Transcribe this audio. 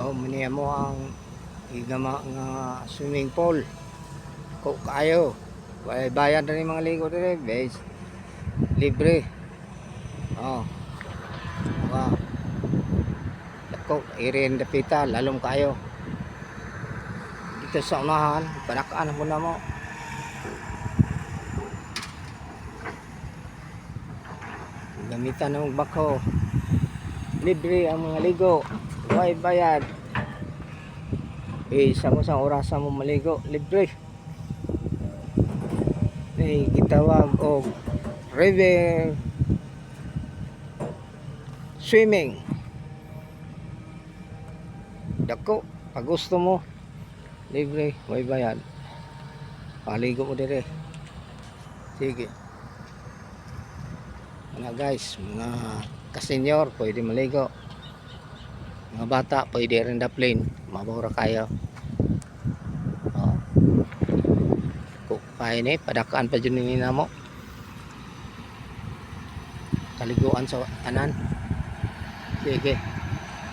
Oh, maniya mo ang igama nga swimming pool. Ko kayo. Bayad na yung mga ligo dire, guys. Libre. Oh. Wow. Dako, irin dapita, lalong kayo. Dito sa unahan, panakaan mo na mo. Gamitan ng bako. Libre ang mga ligo. Huwag bayad. Isa mo sa orasan mo maligo, libre. Gitawag og river swimming. Dako, pag gusto mo, libre, huwag bayad. Paligo mo dire. Sige. Mga guys, mga kasenyor, pwede maligo. Mga bata, pwede rin daplin. Mabura kayo. Oh. Kaya ni, padakaan pa dyan nina mo. Kaliguan sa tanan. Sige.